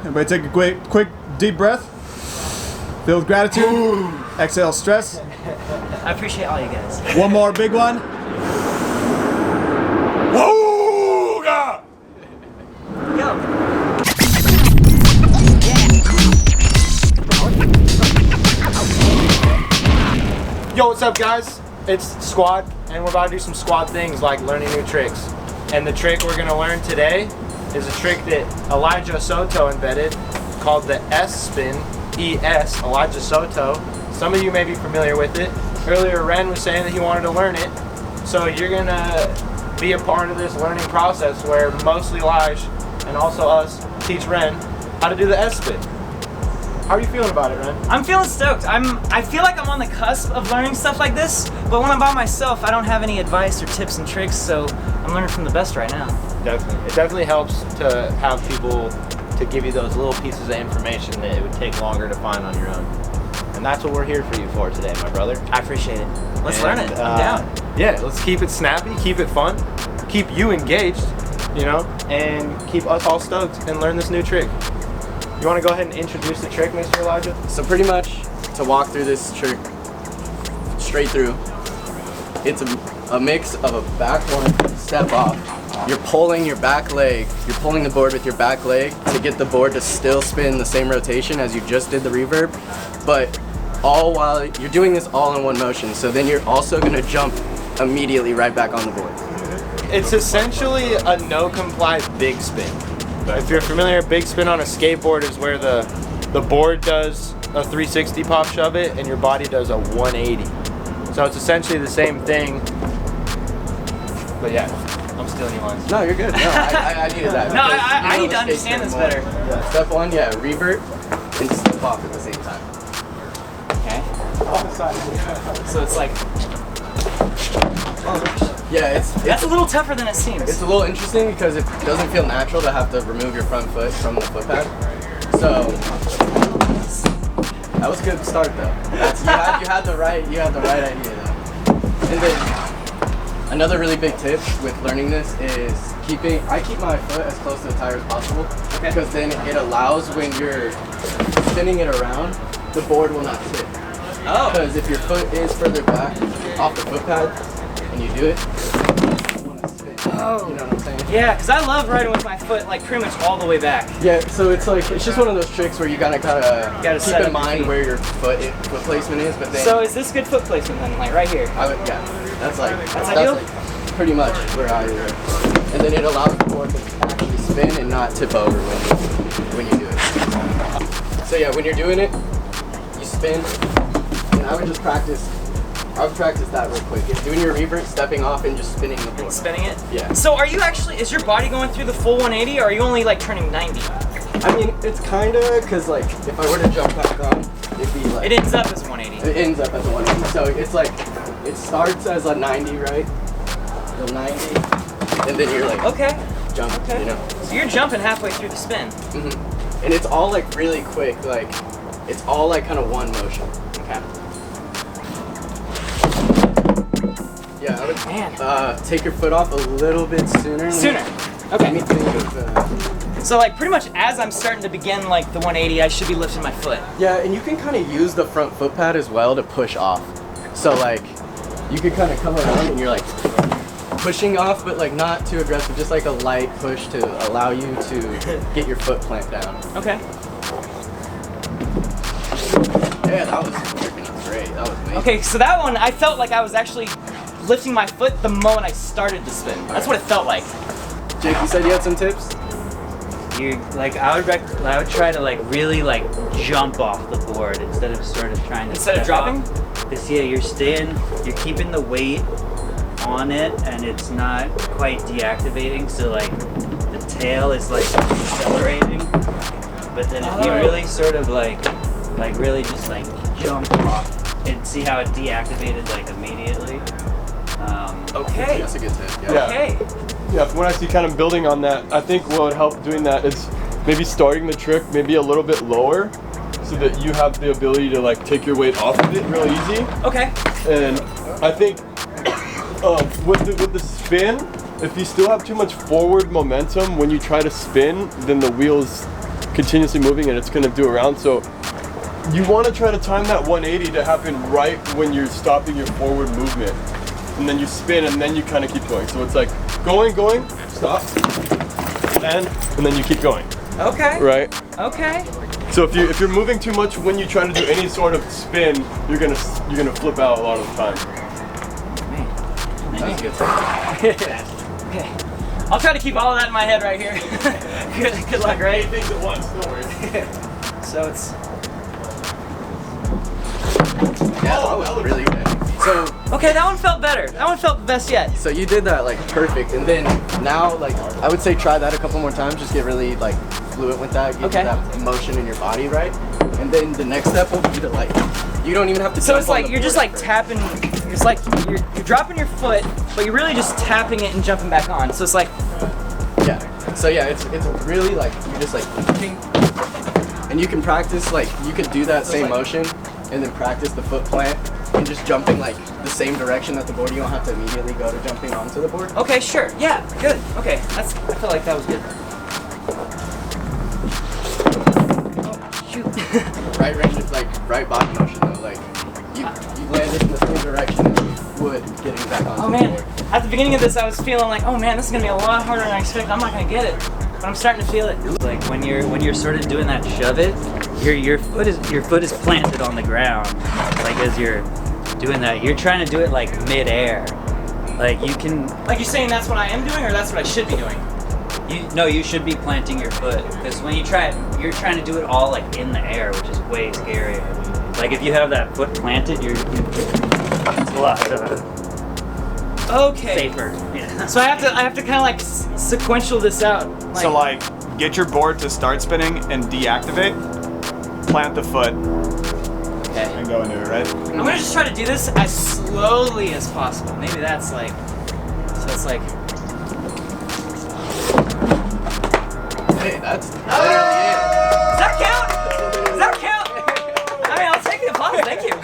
Everybody take a quick deep breath. Fill with gratitude. Exhale stress. I appreciate all you guys. One more big one. Wooga! Go. Yo, what's up, guys? It's Squad, and we're about to do some squad things like learning new tricks. And the trick we're gonna learn today is a trick that Elijah Soto invented called the S-spin, E-S, Elijah Soto. Some of you may be familiar with it. Earlier, Wren was saying that he wanted to learn it. So you're gonna be a part of this learning process where mostly Elijah and also us teach Wren how to do the S-spin. How are you feeling about it, Wren? I'm feeling stoked. I feel like I'm on the cusp of learning stuff like this, but when I'm by myself, I don't have any advice or tips and tricks, so I'm learning from the best right now. Definitely. It definitely helps to have people to give you those little pieces of information that it would take longer to find on your own. And that's what we're here for you for today, my brother. I appreciate it. Let's learn it. I'm down. Yeah, let's keep it snappy, keep it fun, keep you engaged, you know, and keep us all stoked and learn this new trick. You want to go ahead and introduce the trick, Mr. Elijah? So pretty much, to walk through this trick straight through, it's a mix of a back one, step off. You're pulling your back leg, you're pulling the board with your back leg to get the board to still spin the same rotation as you just did the reverb, but all while you're doing this all in one motion. So then you're also going to jump immediately right back on the board. It's essentially a no-comply big spin. If you're familiar, big spin on a skateboard is where the board does a 360 pop shove it and your body does a 180. So it's essentially the same thing. But yeah, I'm stealing your lines. No, you're good. No, I needed that. No, I need to understand this better. Yeah, step one, yeah, revert and step off at the same time. Okay. So it's like, Yeah, that's a little tougher than it seems. It's a little interesting because it doesn't feel natural to have to remove your front foot from the foot pad. So that was a good start though. You had the right idea though. And then another really big tip with learning this is I keep my foot as close to the tire as possible, because then it allows when you're spinning it around, the board will not tip. Oh. Because if your foot is further back off the foot pad and you do it, Oh. you know what I'm saying? Yeah, because I love riding with my foot like pretty much all the way back. Yeah, so it's just one of those tricks where you gotta keep in mind where your foot placement is, but then. So is this good foot placement then, like right here? Yeah, that's ideal? like pretty much where I live. And then it allows the board to actually spin and not tip over when you do it. So yeah, when you're doing it, you spin, and I would practice that real quick. It's doing your revert, stepping off, and just spinning the board. Spinning it? Yeah. So are you actually, is your body going through the full 180 or are you only like turning 90? I mean, it's kinda, cause like, if I were to jump back on, it'd be like. It ends up as 180. It ends up as a 180. So it's like, it starts as a 90, right? The 90, and then you're like, Okay. jumping, you know? So you're jumping halfway through the spin. Mm-hmm. And it's all like really quick, like, it's all like kind of one motion. Okay. Yeah, I would Man. take your foot off a little bit sooner. Sooner. Let Okay. me think of, So like pretty much as I'm starting to begin like the 180, I should be lifting my foot. yeah, and you can kind of use the front foot pad as well to push off. So like, you could kind of come around and you're like pushing off, but like not too aggressive, just like a light push to allow you to get your foot plant down. Okay. Yeah, that was freaking great. That was amazing. Okay, so that one, I felt like I was actually lifting my foot the moment I started to spin. That's what it felt like. Jake, you said you had some tips? You like I would try to like really like jump off the board instead of sort of trying to Instead of dropping? Because yeah, you're keeping the weight on it and it's not quite deactivating, so like the tail is like accelerating. But then if you really sort of like really just like jump off and see how it deactivated like immediately. Okay. That's a good tip. Yeah. Okay. Yeah, from what I see, kind of building on that, I think what would help doing that is maybe starting the trick maybe a little bit lower so that you have the ability to like take your weight off of it real easy. Okay. And I think with the spin, if you still have too much forward momentum when you try to spin, then the wheels continuously moving and it's gonna do around. So you want to try to time that 180 to happen right when you're stopping your forward movement. And then you spin and then you kind of keep going. So it's like going, stop, and then you keep going. Okay. Right? Okay. So if you're moving too much when you try to do any sort of spin, you're gonna flip out a lot of the time. Okay. I'll try to keep all of that in my head right here. Good luck, right? 8 things at once, don't worry. So it's... Yeah, that was really good. So Okay, that one felt better. That one felt the best yet. So you did that like perfect, and then now like I would say try that a couple more times. Just get really like fluent with that, get Okay. that motion in your body right, and then the next step will be to like you don't even have to. So jump it's on like the you're just board like first. tapping. It's like you're dropping your foot, but you're really just tapping it and jumping back on. So it's like Yeah. So yeah, it's really like you're just like ting. And you can practice like you could do that same motion, and then practice the foot plant and just jumping like the same direction that the board. You don't have to immediately go to jumping onto the board. okay, sure, yeah, good. Okay, I feel like that was good. Oh shoot. Right range of like right body motion though. Like you landed in the same direction as you would getting back onto Oh the man, board. at the beginning of this, I was feeling like, oh man, this is gonna be a lot harder than I expected. I'm not gonna get it, but I'm starting to feel it. Like when you're sort of doing that shove it, your foot is planted on the ground. Like as you're doing that, you're trying to do it like mid-air. Like you can. Like you're saying that's what I am doing, or that's what I should be doing? You should be planting your foot, because when you try it, you're trying to do it all like in the air, which is way scarier. Like if you have that foot planted, it's a lot Okay. safer. Yeah. So I have to kind of like sequential this out. So like, get your board to start spinning and deactivate, plant the foot, okay. and go into it, right? I'm gonna just try to do this as slowly as possible. Maybe that's like, so it's like. Hey, that's Does that count? Does that count? I mean, I'll take the applause. Thank you.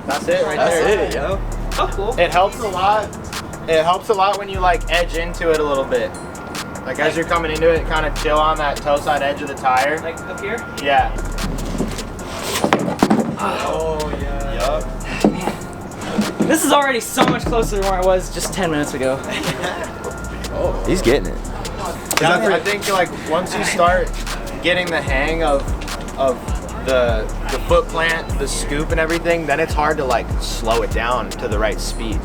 That's it right that's there. it, yo. Oh, cool. It helps a lot. It helps a lot when you like edge into it a little bit. Like as you're coming into it, kind of chill on that toe side edge of the tire. Like up here. Yeah. Oh yeah. This is already so much closer than where I was just 10 minutes ago. He's getting it. I think like once you start getting the hang of the foot plant, the scoop and everything, then it's hard to like slow it down to the right speed.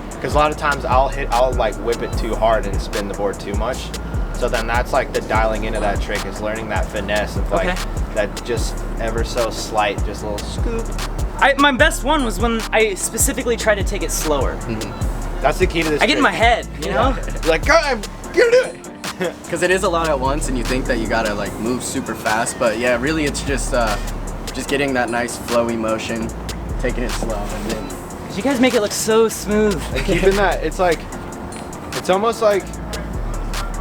Because a lot of times I'll like whip it too hard and spin the board too much. So then that's like the dialing into that trick, is learning that finesse of like that just ever so slight, just a little scoop. My best one was when I specifically tried to take it slower. That's the key to this. I get in my head, you know? You're like, God, I'm gonna do it. Because it is a lot at once, and you think that you gotta like move super fast, but yeah, really it's just getting that nice flowy motion, taking it slow, and then. You guys make it look so smooth. Keeping that, it's like, it's almost like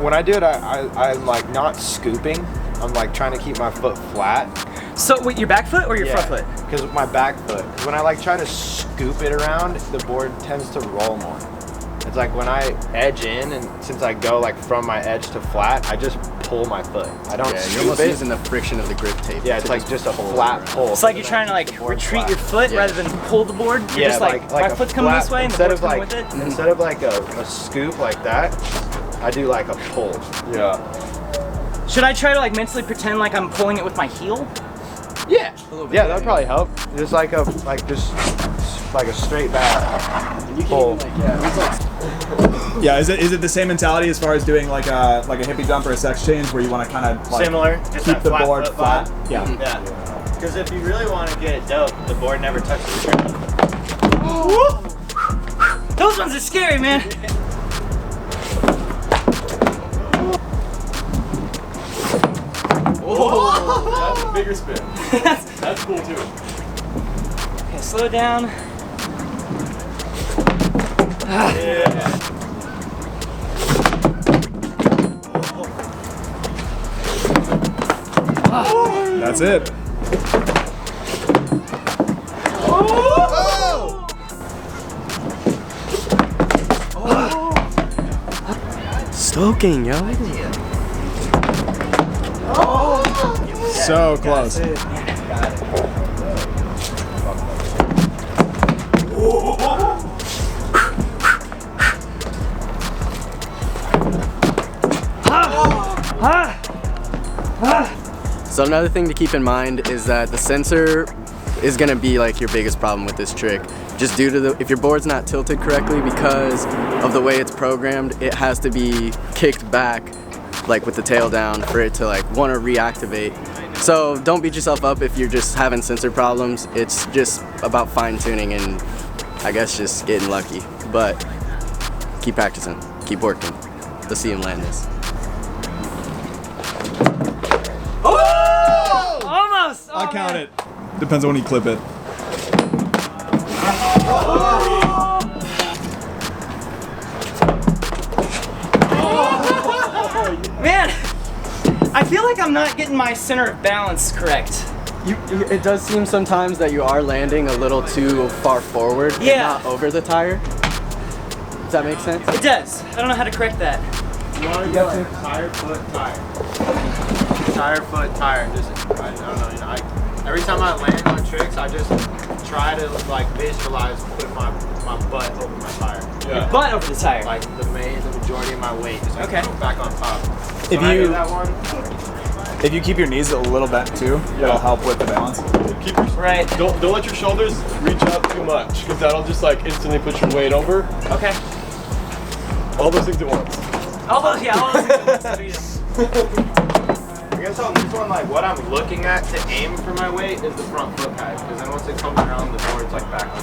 when I do it, I'm like not scooping. I'm like trying to keep my foot flat. So, wait, your back foot or your front foot? Because with my back foot, when I like try to scoop it around, the board tends to roll more. It's like when I edge in, and since I go like from my edge to flat, I just pull my foot. I don't Yeah, scoop you're almost it. using the friction of the grip tape. Yeah, it's to like just a pull flat it. pull. It's like you're trying to like retreat your foot Yeah. rather than pull the board. You're Yeah, just like my a foot's coming flat- this way and the instead board's of coming like with it. instead of like a scoop like that, I do like a pull. Yeah. Should I try to like mentally pretend like I'm pulling it with my heel? Yeah, yeah, that'd probably help. Just like a straight back. And you can Pull. even, like, yeah, it's like, Yeah, is it the same mentality as far as doing like a hippie jump or a sex change where you want to kind of like Similar. Just keep that the flat board foot flat? vibe. Yeah. Yeah. Because if you really want to get it dope, the board never touches the ground. Those ones are scary, man. That's a bigger spin. That's cool too. Okay, slow down. Yeah. That's it. Stoking, yo. so close. So another thing to keep in mind is that the sensor is gonna be like your biggest problem with this trick. Just due to if your board's not tilted correctly because of the way it's programmed, it has to be kicked back like with the tail down for it to like want to reactivate. So don't beat yourself up if you're just having sensor problems. It's just about fine tuning and I guess just getting lucky. But keep practicing, keep working. Let's see him land this. Almost! I'll count it. Depends on when you clip it. Man, I feel like I'm not getting my center of balance correct. It does seem sometimes that you are landing a little too far forward and not over the tire. Does that make sense? It does. I don't know how to correct that. You want to go like tire, foot, tire. Tire, foot, tire. Just, I don't know, every time I land on tricks, I just try to like visualize putting my butt over my tire. Your butt over the tire. Like the majority of my weight is like back on top. So If when I you- do that one, If you keep your knees a little bent too, that'll help with the balance. Keep your, Right. Don't let your shoulders reach out too much, because that'll just like instantly put your weight over. Okay. All those things at once. All those things. I guess on this one, like what I'm looking at to aim for my weight is the front foot pad, because then once it comes around the board's like back on.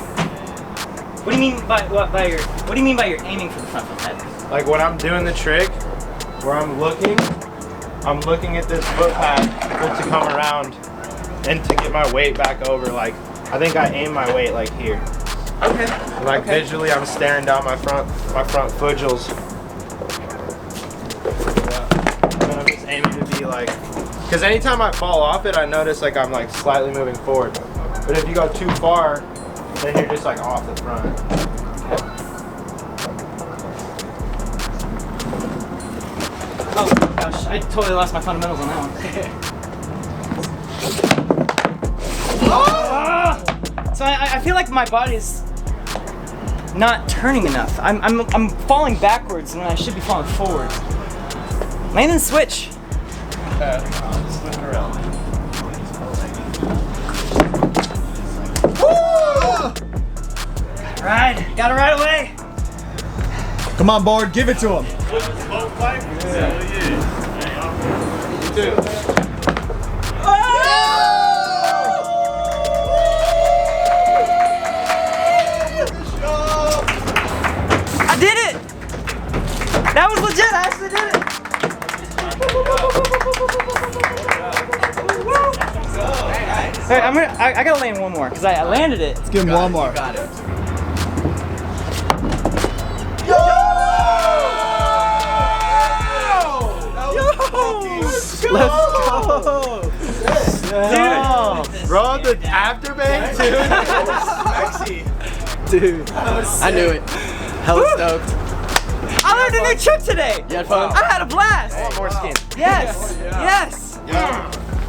What do you mean by what do you mean by you're aiming for the front foot pad? Like when I'm doing the trick, where I'm looking at this foot pad for it to come around and to get my weight back over. Like I think I aim my weight like here. Okay. Like visually, I'm staring down my front footjals. And I'm just aiming to be like, because anytime I fall off it, I notice like I'm like slightly moving forward. But if you go too far, then you're just like off the front. Oh gosh, I totally lost my fundamentals on that one. So I feel like my body's not turning enough. I'm falling backwards when I should be falling forward. Land and switch. Switch around. Got it right away. Come on, board, give it to him. I did it! That was legit, I actually did it! Alright, I gotta land one more, because I landed it. Let's give him one more. Got it. Let's go! Dude, bro, the afterbang too. Dude, I knew it. Hella stoked. I learned a new trick today! You had fun? I had a blast! I want more skin. Yes! Yes!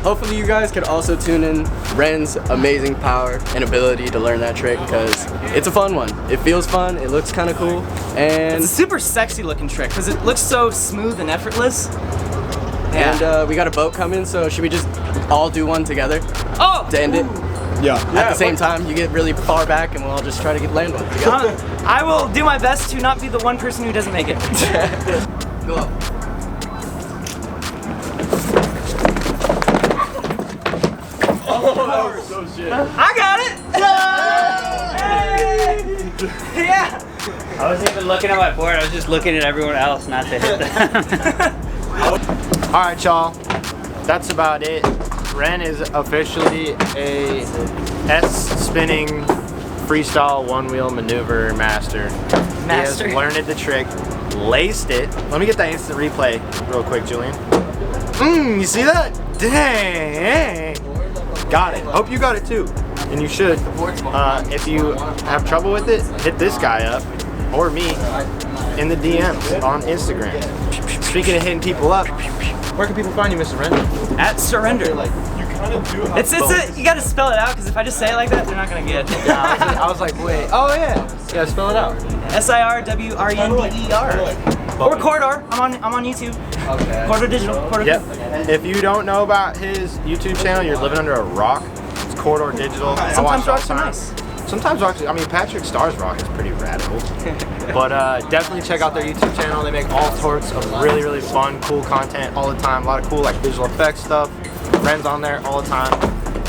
Hopefully you guys could also tune in Wren's amazing power and ability to learn that trick because it's a fun one. It feels fun, it looks kind of cool, and It's a super sexy looking trick because it looks so smooth and effortless. and we got a boat coming, so should we just all do one together Oh! to end it? Yeah. At the same time, you get really far back and we'll all just try to land one together. I will do my best to not be the one person who doesn't make it. Go up. So shit. I got it! Yay! Yeah! I wasn't even looking at my board, I was just looking at everyone else not to hit them. Alright, y'all. That's about it. Wren is officially a S-spinning freestyle one-wheel maneuver master. Master. He has learned the trick, laced it. Let me get that instant replay real quick, Julian. You see that? Dang! Got it. Hope you got it too. And you should. If you have trouble with it, hit this guy up, or me, in the DMs on Instagram. Speaking of hitting people up, where can people find you, Mr. Wren? At surrender. Like, you kind of do have It's you gotta spell it out because if I just say it like that, they're not gonna get it. Yeah, I was like, wait. Oh yeah. Yeah, spell it out. SIRWRENDER. Or Corridor. I'm on YouTube. Okay. Corridor Digital. Corridor. Yep. If you don't know about his YouTube channel, you're living under a rock. It's Corridor Digital. Sometimes rocks are nice. Sometimes rocks, I mean, Patrick Starr's rock is pretty radical. But definitely check out their YouTube channel. They make all sorts of really, really fun, cool content all the time. A lot of cool like visual effects stuff. Wren's on there all the time.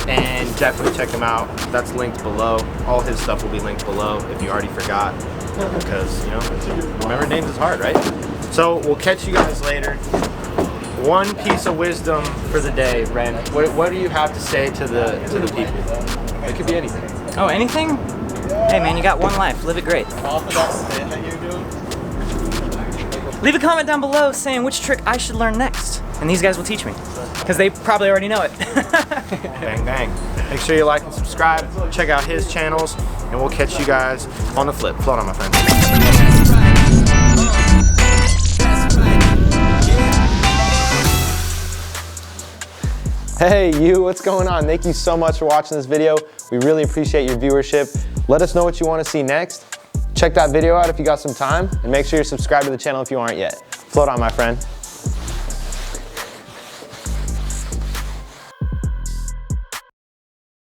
And definitely check him out. That's linked below. All his stuff will be linked below if you already forgot. Because, you know, remember names is hard, right? So we'll catch you guys later. One piece of wisdom for the day, Wren. What do you have to say to the people? It could be anything. Oh, anything? Hey man, you got one life. Live it great. Leave a comment down below saying which trick I should learn next, and these guys will teach me, because they probably already know it. Bang bang. Make sure you like and subscribe. Check out his channels, and we'll catch you guys on the flip. Float on, my friend. Hey you, what's going on? Thank you so much for watching this video. We really appreciate your viewership. Let us know what you want to see next. Check that video out if you got some time, and make sure you're subscribed to the channel if you aren't yet. Float on, my friend.